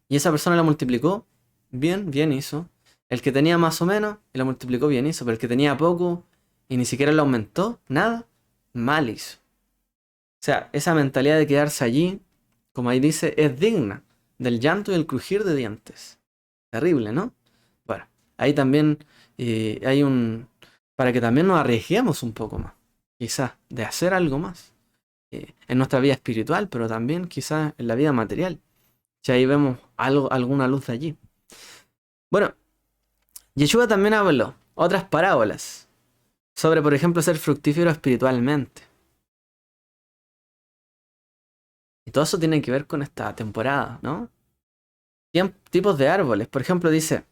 y esa persona lo multiplicó, bien, bien hizo. El que tenía más o menos y lo multiplicó, bien hizo. Pero el que tenía poco y ni siquiera lo aumentó, nada, mal hizo. O sea, esa mentalidad de quedarse allí, como ahí dice, es digna del llanto y el crujir de dientes. Terrible, ¿no? Bueno, ahí también hay para que también nos arriesguemos un poco más, quizás, de hacer algo más en nuestra vida espiritual, pero también quizás en la vida material. Si ahí vemos algo, alguna luz de allí. Bueno, Yeshua también habló otras parábolas sobre, por ejemplo, ser fructífero espiritualmente. Y todo eso tiene que ver con esta temporada, ¿no? Tipos de árboles. Por ejemplo, dice,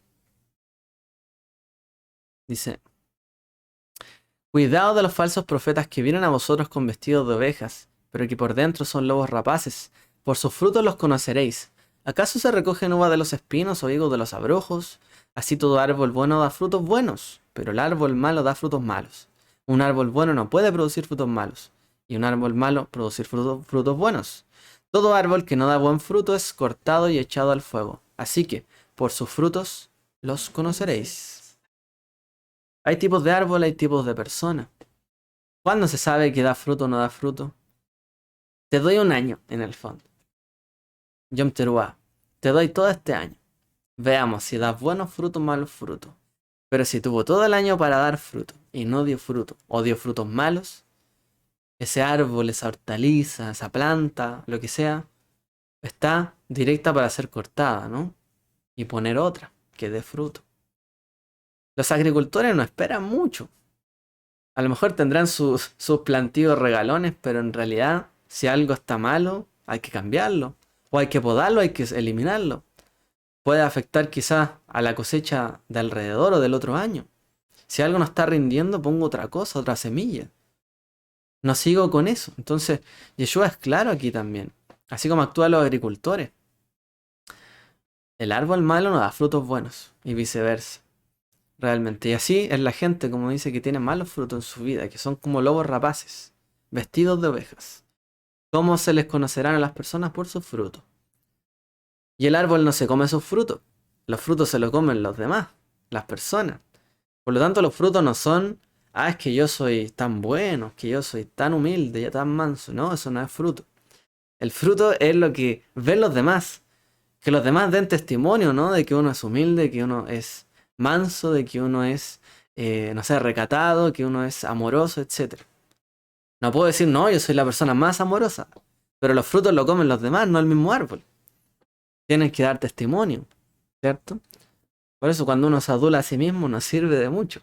cuidado de los falsos profetas que vienen a vosotros con vestidos de ovejas, pero que por dentro son lobos rapaces. Por sus frutos los conoceréis. ¿Acaso se recogen uvas de los espinos o higos de los abrojos? Así todo árbol bueno da frutos buenos, pero el árbol malo da frutos malos. Un árbol bueno no puede producir frutos malos, y un árbol malo producir frutos buenos. Todo árbol que no da buen fruto es cortado y echado al fuego. Así que, por sus frutos los conoceréis. Hay tipos de árbol, hay tipos de personas. ¿Cuándo se sabe que da fruto o no da fruto? Te doy un año, en el fondo. Yom Teruah. Te doy todo este año. Veamos si das buenos frutos o malos frutos. Pero si tuvo todo el año para dar fruto y no dio fruto, o dio frutos malos, ese árbol, esa hortaliza, esa planta, lo que sea, está directa para ser cortada, ¿no? Y poner otra que dé fruto. Los agricultores no esperan mucho. A lo mejor tendrán sus plantíos regalones, pero en realidad, si algo está malo, hay que cambiarlo. O hay que podarlo, hay que eliminarlo. Puede afectar quizás a la cosecha de alrededor o del otro año. Si algo no está rindiendo, pongo otra cosa, otra semilla. No sigo con eso. Entonces, Yeshua es claro aquí también. Así como actúan los agricultores. El árbol malo no da frutos buenos y viceversa. Realmente. Y así es la gente, como dice, que tiene malos frutos en su vida, que son como lobos rapaces, vestidos de ovejas. ¿Cómo se les conocerán a las personas? Por sus frutos. Y el árbol no se come sus frutos. Los frutos se los comen los demás, las personas. Por lo tanto, los frutos no son, es que yo soy tan bueno, que yo soy tan humilde, y tan manso. No, eso no es fruto. El fruto es lo que ven los demás. Que los demás den testimonio, ¿no? De que uno es humilde, que uno es manso, de que uno es, no sé, recatado, que uno es amoroso, etc. No puedo decir, no, yo soy la persona más amorosa. Pero los frutos lo comen los demás, no el mismo árbol. Tienen que dar testimonio, ¿cierto? Por eso cuando uno se adula a sí mismo no sirve de mucho.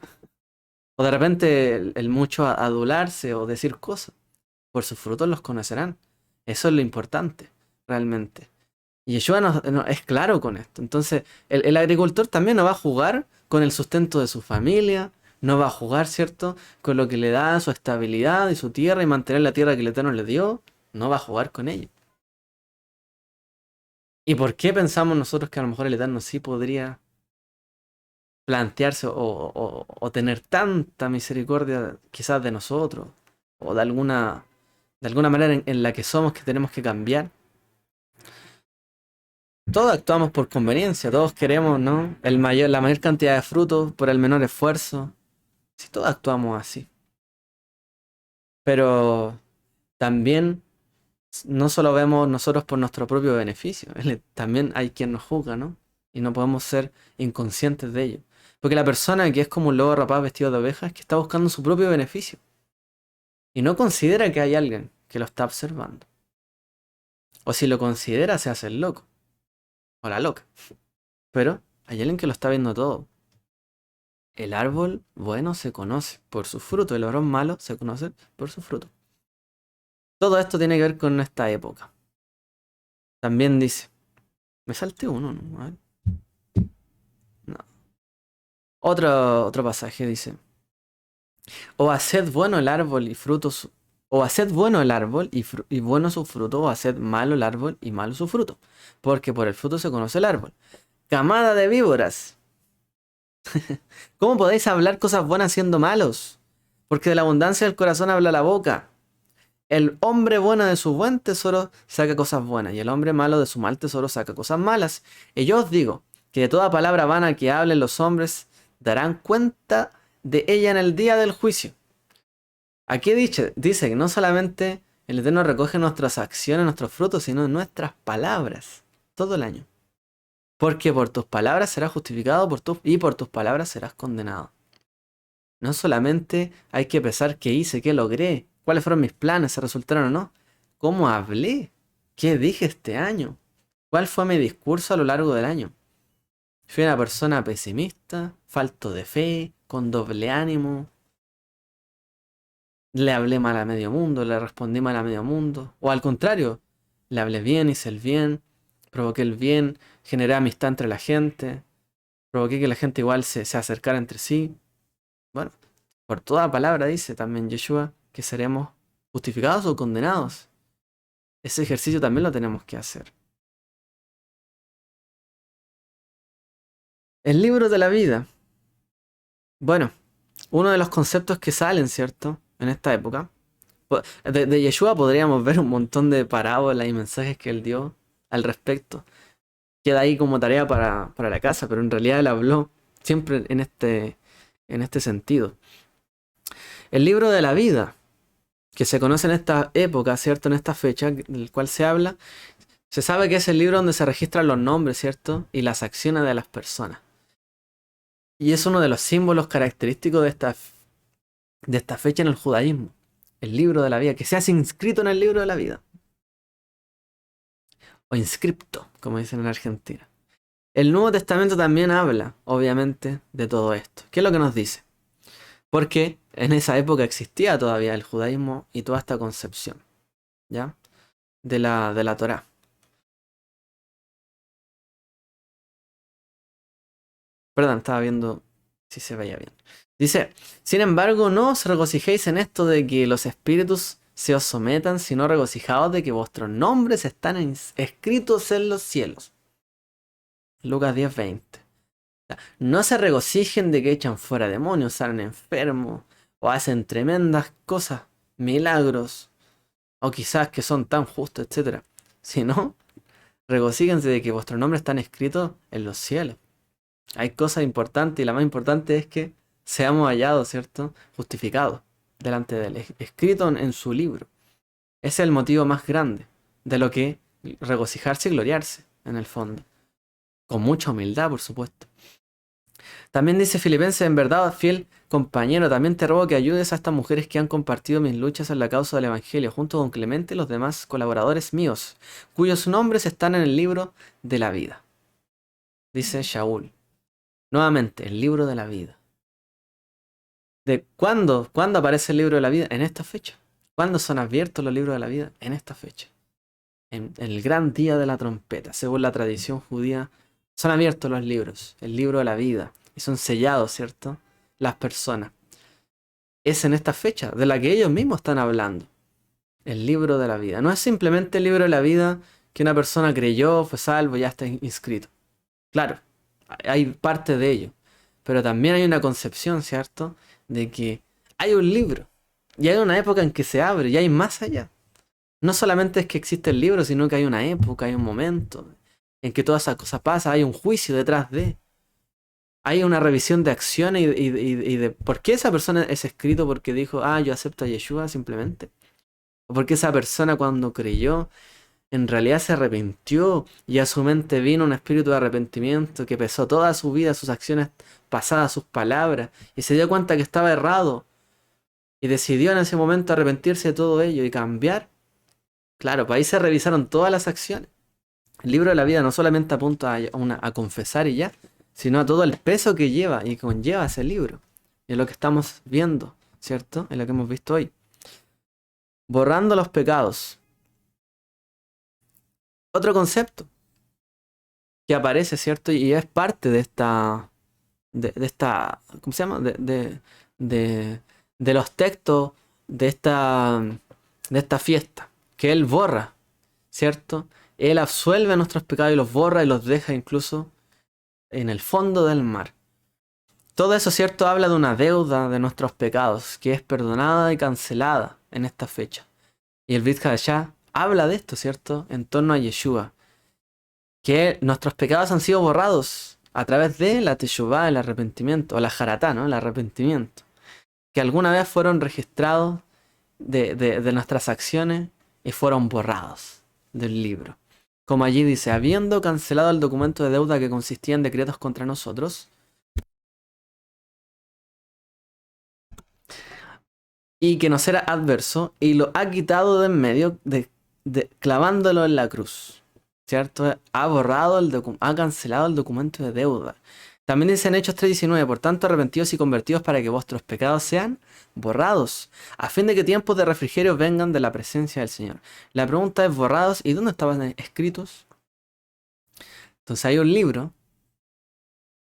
O de repente el mucho adularse o decir cosas. Por sus frutos los conocerán. Eso es lo importante, realmente. Y Yeshua es claro con esto. Entonces, el agricultor también no va a jugar con el sustento de su familia, no va a jugar, ¿cierto?, con lo que le da su estabilidad y su tierra y mantener la tierra que el Eterno le dio. No va a jugar con ello. ¿Y por qué pensamos nosotros que a lo mejor el Eterno sí podría plantearse o tener tanta misericordia quizás de nosotros? O de alguna manera en la que somos que tenemos que cambiar. Todos actuamos por conveniencia, todos queremos, ¿no? La mayor cantidad de frutos por el menor esfuerzo. Si todos actuamos así. Pero también no solo vemos nosotros por nuestro propio beneficio, también hay quien nos juzga, ¿no? Y no podemos ser inconscientes de ello. Porque la persona que es como un lobo rapaz vestido de oveja es que está buscando su propio beneficio. Y no considera que hay alguien que lo está observando. O si lo considera, se hace el loco. O la loca. Pero hay alguien que lo está viendo todo. El árbol bueno se conoce por su fruto, el árbol malo se conoce por su fruto. Todo esto tiene que ver con esta época. También dice, me salté uno, ¿no? A ver. No. Otro pasaje dice, o haced bueno el árbol y frutos, o haced bueno el árbol y bueno su fruto, o haced malo el árbol y malo su fruto, porque por el fruto se conoce el árbol. Camada de víboras, ¿cómo podéis hablar cosas buenas siendo malos? Porque de la abundancia del corazón habla la boca. El hombre bueno de su buen tesoro saca cosas buenas, y el hombre malo de su mal tesoro saca cosas malas. Y yo os digo que de toda palabra vana que hablen los hombres, darán cuenta de ella en el día del juicio. Aquí dice que no solamente el Eterno recoge nuestras acciones, nuestros frutos, sino nuestras palabras, todo el año. Porque por tus palabras serás justificado y por tus palabras serás condenado. No solamente hay que pensar qué hice, qué logré, cuáles fueron mis planes, se resultaron o no. ¿Cómo hablé? ¿Qué dije este año? ¿Cuál fue mi discurso a lo largo del año? ¿Fui una persona pesimista, falto de fe, con doble ánimo? ¿Le hablé mal a medio mundo? ¿Le respondí mal a medio mundo? ¿O al contrario? ¿Le hablé bien, hice el bien, provoqué el bien, generé amistad entre la gente, provoqué que la gente igual se acercara entre sí? Bueno, por toda palabra dice también Yeshua que seremos justificados o condenados. Ese ejercicio también lo tenemos que hacer. El libro de la vida. Bueno, uno de los conceptos que salen, ¿cierto? En esta época. De Yeshua podríamos ver un montón de parábolas y mensajes que él dio al respecto. Queda ahí como tarea para la casa, pero en realidad él habló siempre en este sentido. El libro de la vida, que se conoce en esta época, ¿cierto? En esta fecha del cual se habla, se sabe que es el libro donde se registran los nombres, ¿cierto? Y las acciones de las personas. Y es uno de los símbolos característicos de esta fecha en el judaísmo. El libro de la vida, que se hace inscrito en el libro de la vida. O inscripto, como dicen en Argentina. El Nuevo Testamento también habla, obviamente, de todo esto. ¿Qué es lo que nos dice? Porque en esa época existía todavía el judaísmo y toda esta concepción, ¿ya? De la Torá. Perdón, estaba viendo si se veía bien. Dice, sin embargo, no os regocijéis en esto de que los espíritus se os sometan, sino regocijaos de que vuestros nombres están escritos en los cielos. Lucas 10:20. No se regocijen de que echan fuera demonios, salen enfermos, o hacen tremendas cosas, milagros, o quizás que son tan justos, etc. Sino, regocíjense de que vuestros nombres están escritos en los cielos. Hay cosas importantes y la más importante es que seamos hallados, ¿cierto? Justificados delante de él, escrito en su libro. Ese es el motivo más grande de lo que regocijarse y gloriarse, en el fondo. Con mucha humildad, por supuesto. También dice Filipenses, en verdad, fiel compañero, también te ruego que ayudes a estas mujeres que han compartido mis luchas en la causa del Evangelio, junto con Clemente y los demás colaboradores míos, cuyos nombres están en el libro de la vida. Dice Shaul. Nuevamente, el libro de la vida. ¿De cuándo aparece el libro de la vida? En esta fecha. ¿Cuándo son abiertos los libros de la vida? En esta fecha. En el gran día de la trompeta. Según la tradición judía, son abiertos los libros, el libro de la vida, y son sellados, ¿cierto? Las personas. Es en esta fecha de la que ellos mismos están hablando. El libro de la vida. No es simplemente el libro de la vida que una persona creyó, fue salvo, ya está inscrito. Claro, hay parte de ello. Pero también hay una concepción, ¿cierto? De que hay un libro. Y hay una época en que se abre y hay más allá. No solamente es que existe el libro, sino que hay una época, hay un momento en que todas esas cosas pasan, hay un juicio detrás de. Hay una revisión de acciones y de por qué esa persona es escrito porque dijo, yo acepto a Yeshua simplemente. O porque esa persona cuando creyó, en realidad se arrepintió y a su mente vino un espíritu de arrepentimiento que pesó toda su vida, sus acciones pasadas, sus palabras, y se dio cuenta que estaba errado y decidió en ese momento arrepentirse de todo ello y cambiar. Claro, pues ahí se revisaron todas las acciones. El libro de la vida no solamente apunta a confesar y ya, sino a todo el peso que lleva y conlleva ese libro. Y es lo que estamos viendo, ¿cierto? Es lo que hemos visto hoy. Borrando los pecados. Otro concepto que aparece, ¿cierto? Y es parte de esta. De esta. ¿Cómo se llama? De los textos de esta fiesta. Que Él borra, ¿cierto? Él absuelve nuestros pecados y los borra y los deja incluso en el fondo del mar. Todo eso, ¿cierto? Habla de una deuda de nuestros pecados que es perdonada y cancelada en esta fecha. Y el Brit Hadashah habla de esto, ¿cierto? En torno a Yeshua. Que nuestros pecados han sido borrados a través de la Teshuvah, el arrepentimiento, o la Jaratá, ¿no? El arrepentimiento. Que alguna vez fueron registrados de nuestras acciones y fueron borrados del libro. Como allí dice, habiendo cancelado el documento de deuda que consistía en decretos contra nosotros, y que nos era adverso, y lo ha quitado de en medio, clavándolo en la cruz. ¿Cierto? Ha borrado ha cancelado el documento de deuda. También dice en Hechos 3:19, por tanto arrepentidos y convertidos para que vuestros pecados sean borrados, a fin de que tiempos de refrigerio vengan de la presencia del Señor. La pregunta es, ¿borrados? ¿Y dónde estaban escritos? Entonces hay un libro,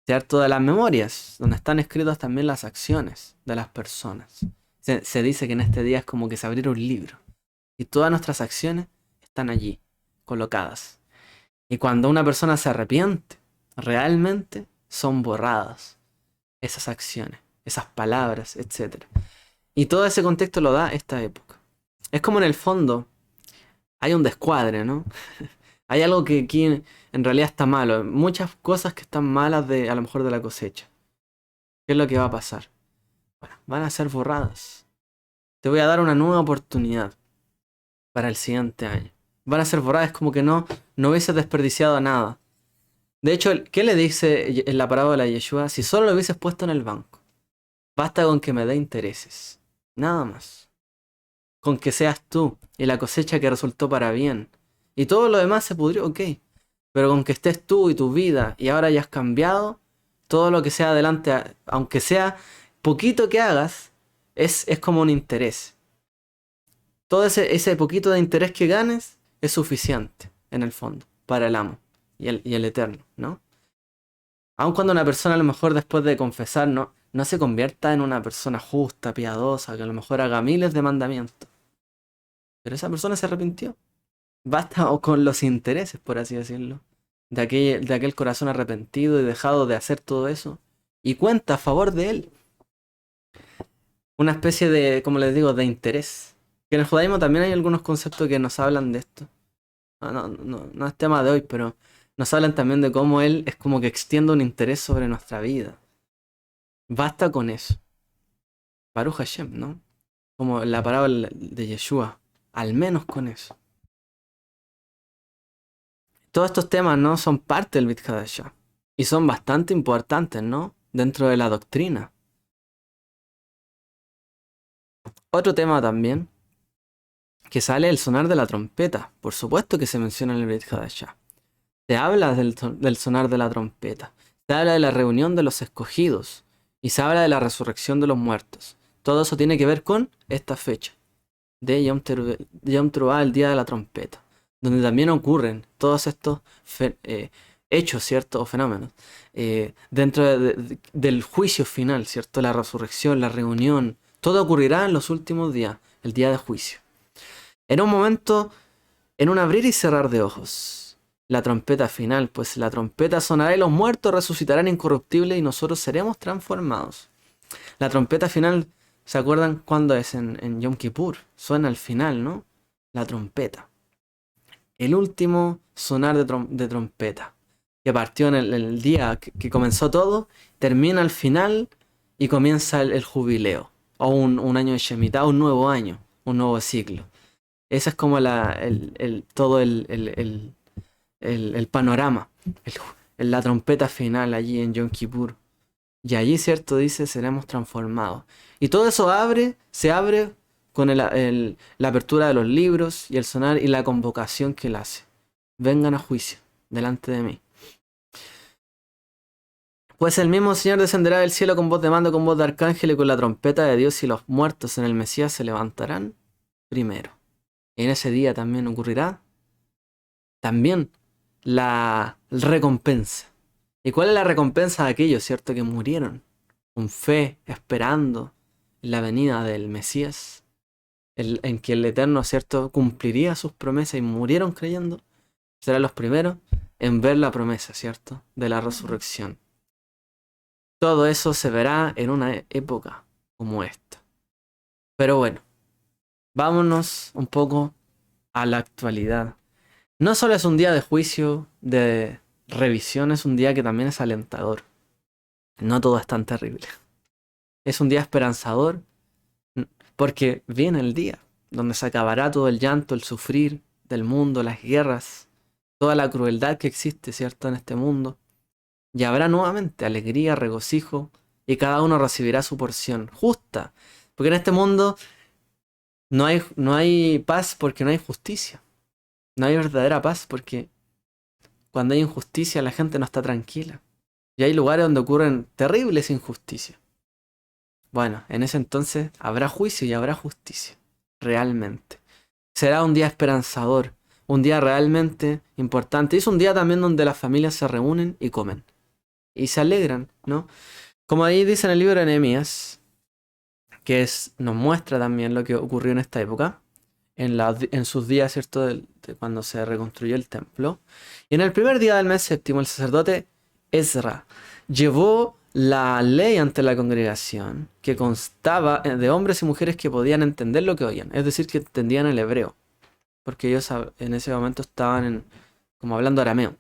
¿cierto? De las memorias, donde están escritas también las acciones de las personas. Se dice que en este día es como que se abriera un libro. Y todas nuestras acciones están allí, colocadas. Y cuando una persona se arrepiente, realmente son borradas esas acciones, esas palabras, etc. Y todo ese contexto lo da esta época. Es como en el fondo hay un descuadre, ¿no? Hay algo que aquí en realidad está malo. Muchas cosas que están malas a lo mejor de la cosecha. ¿Qué es lo que va a pasar? Bueno, van a ser borradas. Te voy a dar una nueva oportunidad para el siguiente año. Van a ser borradas, como que no hubieses desperdiciado nada. De hecho, ¿qué le dice en la parábola de Yeshua? Si solo lo hubieses puesto en el banco, basta con que me dé intereses. Nada más. Con que seas tú y la cosecha que resultó para bien. Y todo lo demás se pudrió, ok. Pero con que estés tú y tu vida y ahora hayas cambiado, todo lo que sea adelante, aunque sea poquito que hagas, es como un interés. Todo ese poquito de interés que ganes es suficiente, en el fondo, para el amo y el eterno, ¿no? Aun cuando una persona a lo mejor después de confesar no se convierta en una persona justa, piadosa, que a lo mejor haga miles de mandamientos. Pero esa persona se arrepintió. Basta o con los intereses, por así decirlo, de aquel corazón arrepentido y dejado de hacer todo eso. Y cuenta a favor de él. Una especie de, como les digo, de interés. Que en el judaísmo también hay algunos conceptos que nos hablan de esto. No es tema de hoy, pero nos hablan también de cómo él es como que extiende un interés sobre nuestra vida. Basta con eso. Baruch Hashem, ¿no? Como la parábola de Yeshua. Al menos con eso. Todos estos temas, ¿no? Son parte del Brit Hadashah. Y son bastante importantes, ¿no? Dentro de la doctrina. Otro tema también, que sale el sonar de la trompeta. Por supuesto que se menciona en el Brit Hadashah. Se habla del sonar de la trompeta. Se habla de la reunión de los escogidos. Y se habla de la resurrección de los muertos. Todo eso tiene que ver con esta fecha. de Yom Teruah, el día de la trompeta, donde también ocurren todos estos hechos, ¿cierto? O fenómenos. Dentro del juicio final, ¿cierto? La resurrección, la reunión, todo ocurrirá en los últimos días, el día de juicio. En un momento, en un abrir y cerrar de ojos, la trompeta final, pues la trompeta sonará y los muertos resucitarán incorruptibles y nosotros seremos transformados. La trompeta final, ¿se acuerdan cuándo es? En Yom Kippur. Suena al final, ¿no? La trompeta. El último sonar de trompeta. Que partió en el día que comenzó todo, termina al final y comienza el jubileo. O un año de Shemitah, un nuevo año, un nuevo ciclo. Ese es como todo el panorama. La trompeta final allí en Yom Kippur. Y allí, cierto, dice, seremos transformados. Y todo eso se abre con la apertura de los libros y el sonar y la convocación que él hace. Vengan a juicio, delante de mí. Pues el mismo Señor descenderá del cielo con voz de mando, con voz de arcángel y con la trompeta de Dios, y los muertos en el Mesías se levantarán primero. Y en ese día también ocurrirá también la recompensa. ¿Y cuál es la recompensa de aquellos, cierto, que murieron con fe, esperando la venida del Mesías, en que el Eterno, cierto, cumpliría sus promesas y murieron creyendo? Serán los primeros en ver la promesa, cierto, de la resurrección. Todo eso se verá en una época como esta. Pero bueno, vámonos un poco a la actualidad. No solo es un día de juicio, de revisión, es un día que también es alentador. No todo es tan terrible. Es un día esperanzador porque viene el día donde se acabará todo el llanto, el sufrir del mundo, las guerras, toda la crueldad que existe, ¿cierto?, en este mundo. Y habrá nuevamente alegría, regocijo, y cada uno recibirá su porción justa. Porque en este mundo no hay paz porque no hay justicia. No hay verdadera paz porque cuando hay injusticia la gente no está tranquila. Y hay lugares donde ocurren terribles injusticias. Bueno, en ese entonces habrá juicio y habrá justicia. Realmente. Será un día esperanzador. Un día realmente importante. Y es un día también donde las familias se reúnen y comen. Y se alegran, ¿no? Como ahí dice en el libro de Nehemías, nos muestra también lo que ocurrió en esta época. En sus días, ¿cierto? De cuando se reconstruyó el templo. Y en el primer día del mes séptimo, el sacerdote Ezra llevó la ley ante la congregación, que constaba de hombres y mujeres que podían entender lo que oían, es decir, que entendían el hebreo, porque ellos en ese momento estaban como hablando arameo.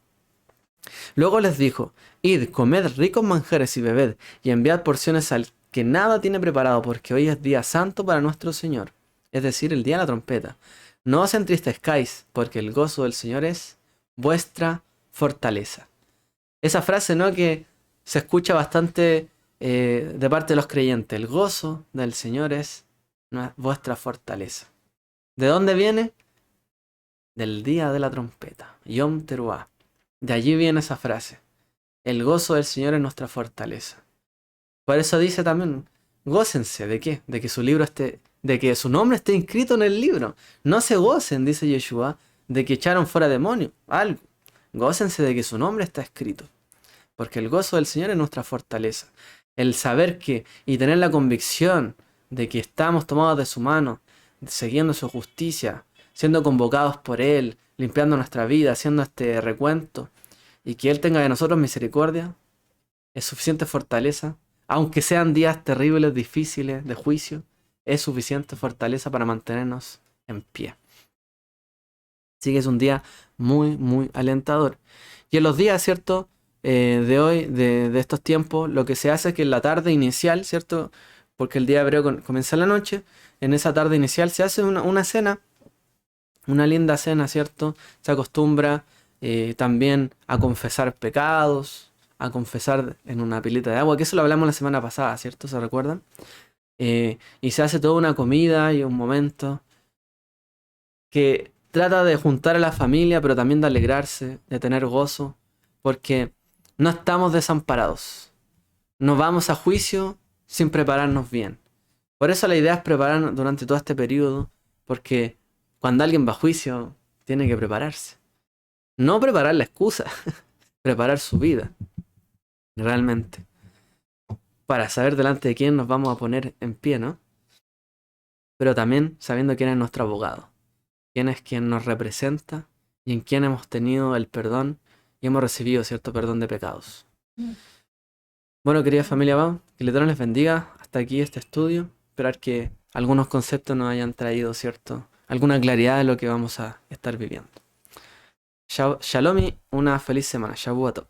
Luego les dijo: id, comed ricos manjares y bebed, y enviad porciones al que nada tiene preparado, porque hoy es día santo para nuestro Señor, es decir, el día de la trompeta. No os entristezcáis, porque el gozo del Señor es vuestra fortaleza. Esa frase, ¿no?, que se escucha bastante de parte de los creyentes. El gozo del Señor es vuestra fortaleza. ¿De dónde viene? Del día de la trompeta, Yom Teruah. De allí viene esa frase. El gozo del Señor es nuestra fortaleza. Por eso dice también, gócense. ¿De qué? De que de que su nombre esté inscrito en el libro. No se gocen, dice Yeshua, de que echaron fuera demonios, algo. Gócense de que su nombre está escrito. Porque el gozo del Señor es nuestra fortaleza. El saber que y tener la convicción de que estamos tomados de su mano, siguiendo su justicia, siendo convocados por Él, limpiando nuestra vida, haciendo este recuento, y que Él tenga de nosotros misericordia, es suficiente fortaleza. Aunque sean días terribles, difíciles, de juicio, es suficiente fortaleza para mantenernos en pie. Así que es un día muy, muy alentador. Y en los días, ¿cierto?, de hoy, de estos tiempos, lo que se hace es que en la tarde inicial, ¿cierto?, porque el día hebreo comienza en la noche, en esa tarde inicial se hace una cena, una linda cena, ¿cierto? Se acostumbra también a confesar pecados, a confesar en una pilita de agua, que eso lo hablamos la semana pasada, ¿cierto? ¿Se recuerdan? Y se hace toda una comida y un momento que trata de juntar a la familia, pero también de alegrarse, de tener gozo, porque no estamos desamparados. No vamos a juicio sin prepararnos bien. Por eso la idea es prepararnos durante todo este periodo Porque cuando alguien va a juicio, tiene que prepararse. No preparar la excusa, preparar su vida, realmente. Para saber delante de quién nos vamos a poner en pie, ¿no? Pero también sabiendo quién es nuestro abogado, quién es quien nos representa y en quién hemos tenido el perdón y hemos recibido cierto perdón de pecados. Bueno, querida familia Bau, que el Eterno les bendiga. Hasta aquí este estudio. Esperar que algunos conceptos nos hayan traído, ¿cierto? Alguna claridad de lo que vamos a estar viviendo. Shalom y una feliz semana. Shavuot.